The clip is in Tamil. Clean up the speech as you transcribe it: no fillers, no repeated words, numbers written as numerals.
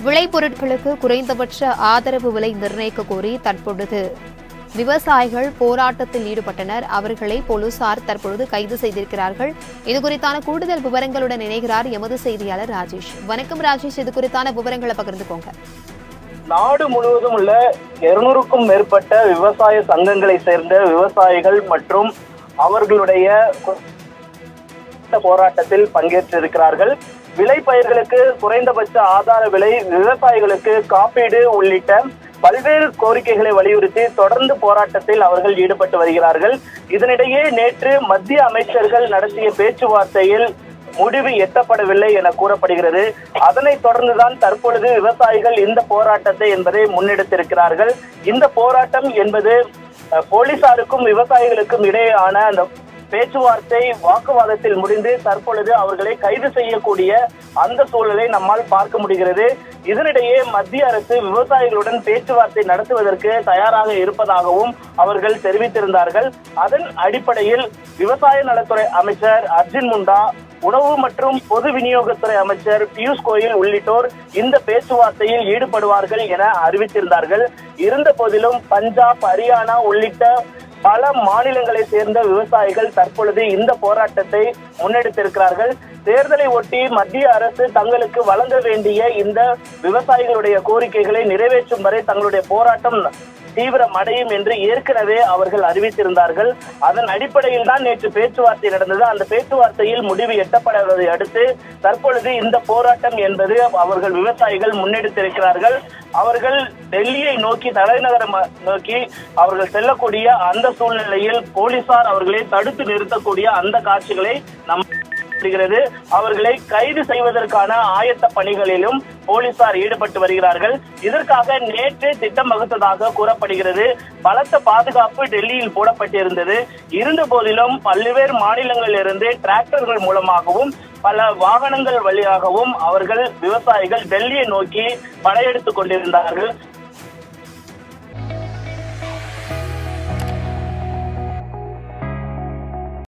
விளைபொருட்களுக்கு குறைந்தபட்ச ஆதரவு விலை நிர்ணயிக்க கோரி தற்பொழுது விவசாயிகள் போராட்டத்தில் ஈடுபட்டனர். அவர்களை போலீசார் தற்பொழுது கைது செய்திருக்கிறார்கள். இதுகுறித்தான கூடுதல் விவரங்களுடன் இணைகிறார் எமது செய்தியாளர் ராஜேஷ். வணக்கம் ராஜேஷ், இது குறித்தான விவரங்களை பகிர்ந்துக்கோங்க. நாடு முழுவதும் உள்ள 200க்கும் மேற்பட்ட விவசாய சங்கங்களை சேர்ந்த விவசாயிகள் மற்றும் அவர்களுடைய போராட்டத்தில் பங்கேற்றிருக்கிறார்கள். விளைபயிர்களுக்கு குறைந்தபட்ச ஆதார விலை, விவசாயிகளுக்கு காப்பீடு உள்ளிட்ட பல்வேறு கோரிக்கைகளை வலியுறுத்தி தொடர்ந்து போராட்டத்தில் அவர்கள் ஈடுபட்டு வருகிறார்கள். இதனிடையே நேற்று மத்திய அமைச்சர்கள் நடத்திய பேச்சுவார்த்தையில் முடிவு எட்டப்படவில்லை என கூறப்படுகிறது. அதனைத் தொடர்ந்துதான் தற்பொழுது விவசாயிகள் இந்த போராட்டத்தை என்பதை முன்னெடுத்திருக்கிறார்கள். இந்த போராட்டம் என்பது போலீசாருக்கும் விவசாயிகளுக்கும் இடையேயான அந்த பேச்சுவார்த்தை வாக்குவாதத்தில் முடிந்து தற்பொழுது அவர்களை கைது செய்யக்கூடிய அந்த சூழலை நம்மால் பார்க்க முடிகிறது. இதனிடையே மத்திய அரசு விவசாயிகளுடன் பேச்சுவார்த்தை நடத்துவதற்கு தயாராக இருப்பதாகவும் அவர்கள் தெரிவித்திருந்தார்கள். அதன் அடிப்படையில் விவசாய நலத்துறை அமைச்சர் அர்ஜுன் முண்டா, உணவு மற்றும் பொது விநியோகத்துறை அமைச்சர் பியூஷ் கோயல் உள்ளிட்டோர் இந்த பேச்சுவார்த்தையில் ஈடுபடுவார்கள் என அறிவித்திருந்தார்கள். இருந்த போதிலும் பஞ்சாப், ஹரியானா உள்ளிட்ட பல மாநிலங்களை சேர்ந்த விவசாயிகள் தற்பொழுது இந்த போராட்டத்தை முன்னெடுத்திருக்கிறார்கள். தேர்தலை ஒட்டி மத்திய அரசு தங்களுக்கு வழங்க வேண்டிய இந்த விவசாயிகளுடைய கோரிக்கைகளை நிறைவேற்றும் வரை தங்களுடைய போராட்டம் தீவிரமடையும் என்று ஏற்கனவே அவர்கள் அறிவித்திருந்தார்கள். அதன் அடிப்படையில் தான் நேற்று பேச்சுவார்த்தை நடந்தது. அந்த பேச்சுவார்த்தையில் முடிவு எட்டப்படுவதை அடுத்து தற்பொழுது இந்த போராட்டம் என்பது அவர்கள் விவசாயிகள் முன்னெடுத்திருக்கிறார்கள். அவர்கள் டெல்லியை நோக்கி, தலைநகரம் நோக்கி அவர்கள் செல்லக்கூடிய அந்த சூழ்நிலையில் போலீசார் அவர்களை தடுத்து நிறுத்தக்கூடிய அந்த காட்சிகளை அவர்களை கைது செய்வதற்கான ஆயத்த பணிகளிலும் போலீசார் ஈடுபட்டு வருகிறார்கள். இதற்காக நேற்று திட்டம் வகுத்ததாக கூறப்படுகிறது. பலத்த பாதுகாப்பு டெல்லியில் போடப்பட்டிருந்தது. இருந்த போதிலும் பல்வேறு மாநிலங்களிலிருந்து டிராக்டர்கள் மூலமாகவும் பல வாகனங்கள் வழியாகவும் அவர்கள் விவசாயிகள் டெல்லியை நோக்கி படையெடுத்துக் கொண்டிருந்தார்கள்.